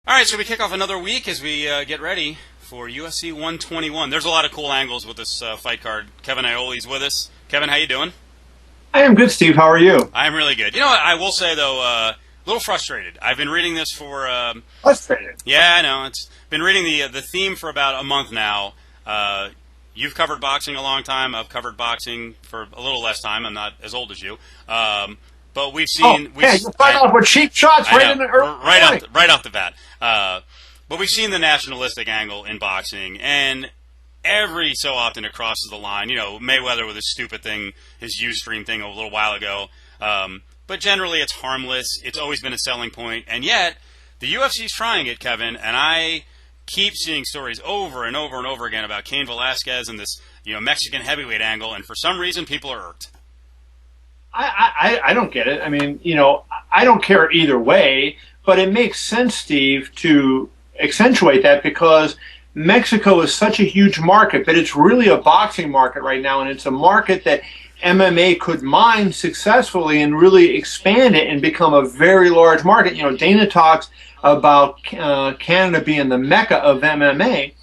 All right, so we kick off another week as we get ready for UFC 121. There's a lot of cool angles with this fight card. Kevin Iole's with us. Kevin, how you doing? I am good, Steve. How are you? I'm really good. You know what? I will say, though, a little frustrated. I've been reading this for... Frustrated? Yeah, I know. It's been reading the theme for about a month now. You've covered boxing a long time. I've covered boxing for a little less time. I'm not as old as you. But we've seen... you're starting off with cheap shots right in the early right off the bat. But we've seen the nationalistic angle in boxing, and every so often it crosses the line. You know, Mayweather with his stupid thing, his Ustream thing a little while ago. But generally it's harmless. It's always been a selling point. And yet, the UFC's trying it, Kevin, and I keep seeing stories over and over and over again about Cain Velasquez and this, Mexican heavyweight angle, and for some reason people are irked. I don't get it. I mean, I don't care either way, but it makes sense, Steve, to accentuate that because Mexico is such a huge market, but it's really a boxing market right now, and it's a market that MMA could mine successfully and really expand it and become a very large market. Dana talks about Canada being the mecca of MMA.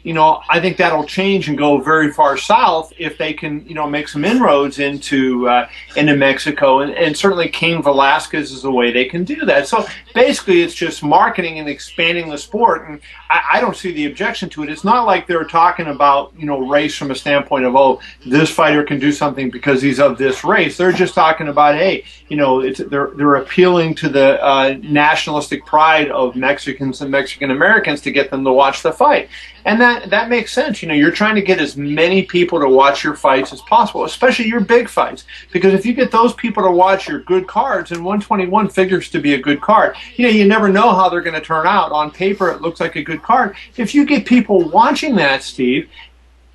I think that'll change and go very far south if they can, make some inroads into Mexico. And certainly Cain Velasquez is the way they can do that. So basically it's just marketing and expanding the sport. And I don't see the objection to it. It's not like they're talking about, race from a standpoint of, this fighter can do something because he's of this race. They're just talking about, hey, they're appealing to the nationalistic pride of Mexicans and Mexican Americans to get them to watch the fight. And that makes sense. You're trying to get as many people to watch your fights as possible, especially your big fights. Because if you get those people to watch your good cards, and 121 figures to be a good card, you never know how they're going to turn out. On paper, it looks like a good card. If you get people watching that, Steve,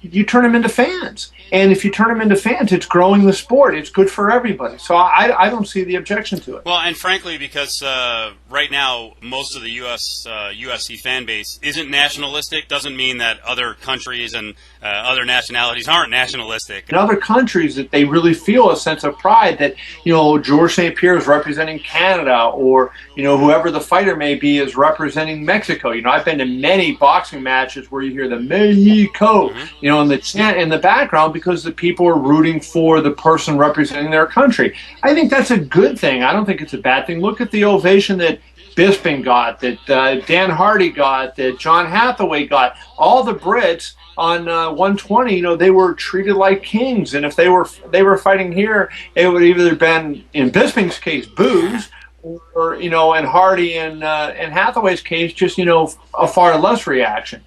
you turn them into fans. And if you turn them into fans, it's growing the sport. It's good for everybody. So I don't see the objection to it. Well, and frankly, because right now most of the UFC fan base isn't nationalistic, doesn't mean that other countries and other nationalities aren't nationalistic. In other countries, that they really feel a sense of pride that, Georges St. Pierre is representing Canada, or, whoever the fighter may be is representing Mexico. I've been to many boxing matches where you hear the Mexico, in the chant in the background, because the people are rooting for the person representing their country. I think that's a good thing. I don't think it's a bad thing. Look at the ovation that Bisping got, that Dan Hardy got, that John Hathaway got. All the Brits on 120, they were treated like kings. And if they were fighting here, it would either been, in Bisping's case, boos, or in Hardy and Hathaway's case, just a far less reaction.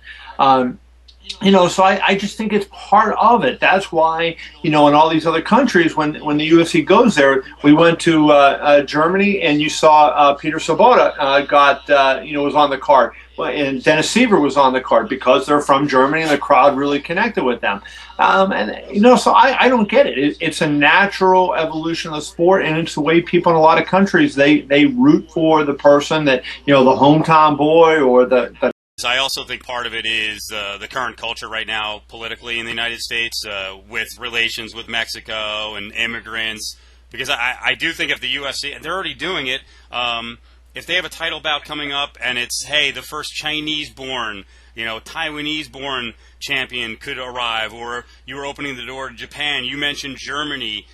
So I just think it's part of it. That's why, in all these other countries, when the UFC goes there, we went to Germany, and you saw Peter Sobotta was on the card. And Dennis Seaver was on the card because they're from Germany, and the crowd really connected with them. So I don't get it. It's a natural evolution of the sport, and it's the way people in a lot of countries, they root for the person that, the hometown boy or the I also think part of it is the current culture right now politically in the United States with relations with Mexico and immigrants. Because I do think if the UFC, and they're already doing it, if they have a title bout coming up and it's, hey, the first Chinese-born, Taiwanese-born champion could arrive, or you were opening the door to Japan, you mentioned Germany,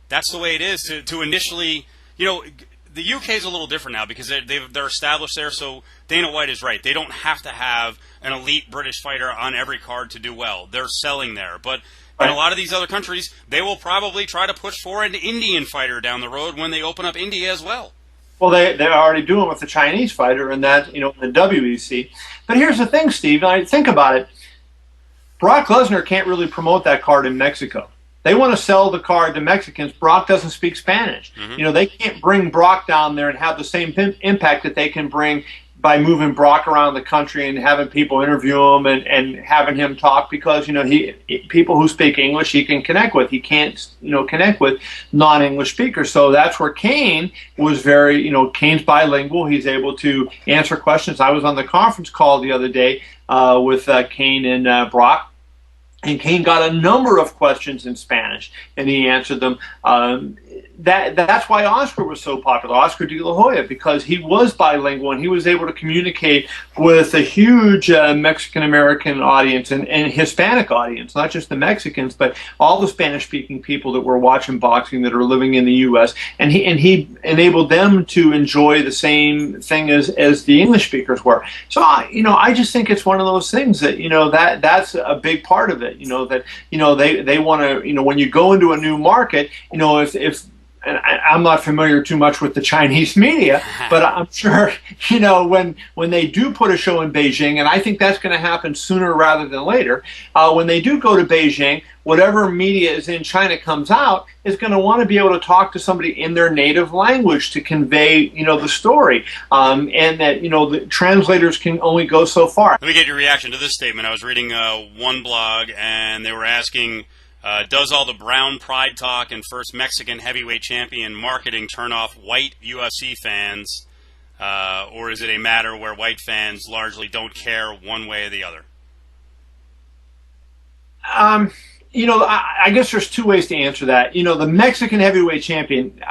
that's the way it is to initially, the UK is a little different now because they're established there, so Dana White is right. They don't have to have an elite British fighter on every card to do well. They're selling there. But in a lot of these other countries, they will probably try to push for an Indian fighter down the road when they open up India as well. Well, they're already doing with the Chinese fighter and that, the WEC. But here's the thing, Steve, and I think about it. Brock Lesnar can't really promote that card in Mexico. They want to sell the card to Mexicans. Brock doesn't speak Spanish. Mm-hmm. They can't bring Brock down there and have the same impact that they can bring by moving Brock around the country and having people interview him and having him talk, because people who speak English he can connect with. He can't connect with non-English speakers. So that's where Cain was very Cain's bilingual. He's able to answer questions. I was on the conference call the other day with Cain and Brock. And Cain got a number of questions in Spanish, and he answered them. that's why Oscar was so popular, Oscar de la Hoya, because he was bilingual and he was able to communicate with a huge Mexican-American audience and Hispanic audience, not just the Mexicans, but all the Spanish-speaking people that were watching boxing that are living in the U.S., and he enabled them to enjoy the same thing as the English speakers were. So, I just think it's one of those things that, that's a big part of it, that, they want to, when you go into a new market, if and I'm not familiar too much with the Chinese media, but I'm sure, when they do put a show in Beijing, and I think that's going to happen sooner rather than later, when they do go to Beijing, whatever media is in China comes out is going to want to be able to talk to somebody in their native language to convey, the story, and that, the translators can only go so far. Let me get your reaction to this statement. I was reading one blog, and they were asking, does all the brown pride talk and first Mexican heavyweight champion marketing turn off white UFC fans, or is it a matter where white fans largely don't care one way or the other? I guess there's two ways to answer that. The Mexican heavyweight champion,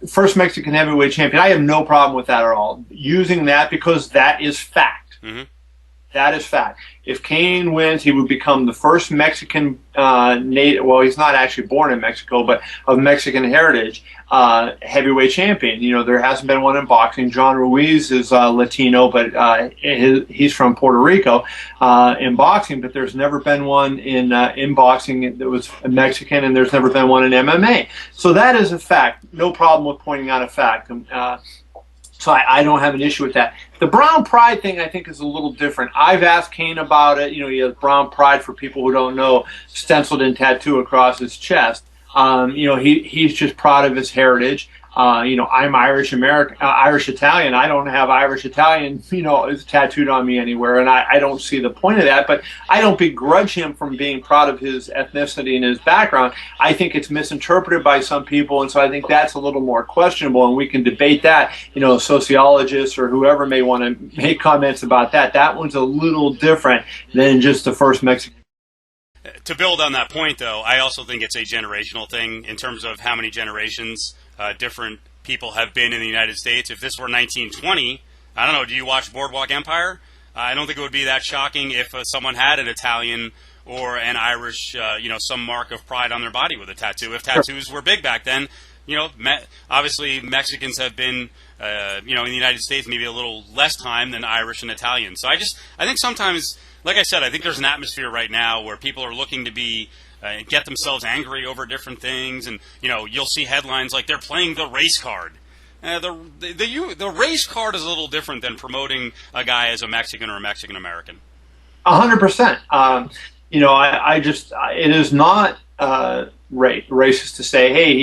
first Mexican heavyweight champion, I have no problem with that at all. Using that because that is fact. Mm-hmm. That is fact. If Cain wins, he would become the first Mexican native. Well, he's not actually born in Mexico, but of Mexican heritage, heavyweight champion. There hasn't been one in boxing. John Ruiz is Latino, but he's from Puerto Rico in boxing. But there's never been one in boxing that was Mexican, and there's never been one in MMA. So that is a fact. No problem with pointing out a fact. So I don't have an issue with that. The brown pride thing, I think, is a little different. I've asked Cain about it. He has brown pride, for people who don't know, stenciled in tattoo across his chest. He's just proud of his heritage. I'm Irish American, Irish Italian. I don't have Irish Italian, is tattooed on me anywhere, and I don't see the point of that. But I don't begrudge him from being proud of his ethnicity and his background. I think it's misinterpreted by some people, and so I think that's a little more questionable, and we can debate that. Sociologists or whoever may want to make comments about that. That one's a little different than just the first Mexican. To build on that point, though, I also think it's a generational thing in terms of how many generations different people have been in the United States. If this were 1920, I don't know, do you watch Boardwalk Empire? I don't think it would be that shocking if someone had an Italian or an Irish, some mark of pride on their body with a tattoo. If tattoos were big back then, obviously Mexicans have been, in the United States maybe a little less time than Irish and Italian. So I think sometimes, like I said, I think there's an atmosphere right now where people are looking to be get themselves angry over different things, and you'll see headlines like they're playing the race card. The race card is a little different than promoting a guy as a Mexican or a Mexican American. 100%. It is not racist to say, hey,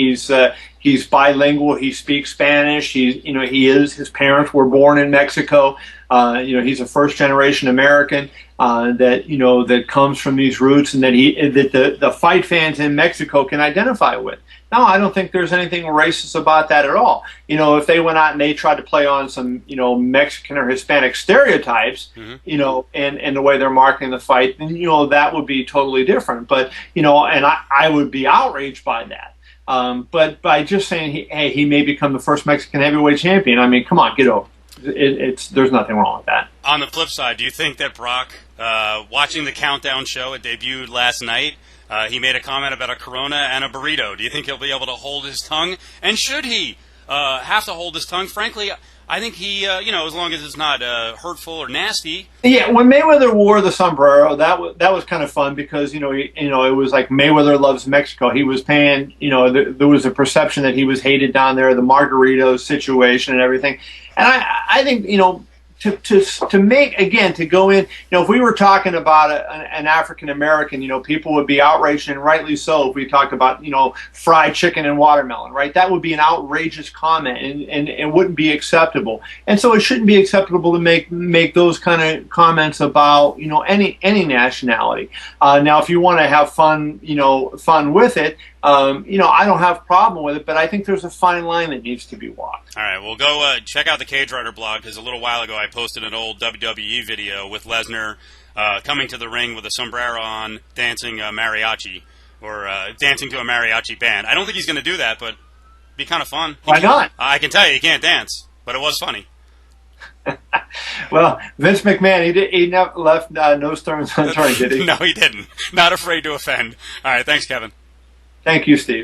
he's bilingual, he speaks Spanish, his parents were born in Mexico, he's a first generation American that comes from these roots, and that the fight fans in Mexico can identify with. No, I don't think there's anything racist about that at all. If they went out and they tried to play on some, Mexican or Hispanic stereotypes, mm-hmm. And the way they're marketing the fight, then, that would be totally different. But, and I would be outraged by that. But by just saying, he may become the first Mexican heavyweight champion, I mean, come on, get over it. There's nothing wrong with that. On the flip side, do you think that Brock, watching the Countdown show, it debuted last night, he made a comment about a Corona and a burrito. Do you think he'll be able to hold his tongue? And should he have to hold his tongue? Frankly, I think he, as long as it's not hurtful or nasty. Yeah, when Mayweather wore the sombrero, that was kind of fun because it was like Mayweather loves Mexico. He was paying, there was a perception that he was hated down there, the Margaritos situation and everything. And I think to make, again, to go in, if we were talking about an African American, people would be outraged, and rightly so, if we talked about, fried chicken and watermelon, right? That would be an outrageous comment, and it wouldn't be acceptable. And so it shouldn't be acceptable to make those kind of comments about, any nationality. Now, if you want to have fun with it, I don't have a problem with it, but I think there's a fine line that needs to be walked. All right, well, go check out the Cagewriter blog, because a little while ago I posted an old WWE video with Lesnar coming to the ring with a sombrero on, dancing mariachi, or dancing to a mariachi band. I don't think he's going to do that, but Be kind of fun. Why not? I can tell you can't dance, but it was funny. Well, Vince McMahon, he never left no stones unturned, did he? No, he didn't. Not afraid to offend. All right, thanks, Kevin. Thank you, Steve.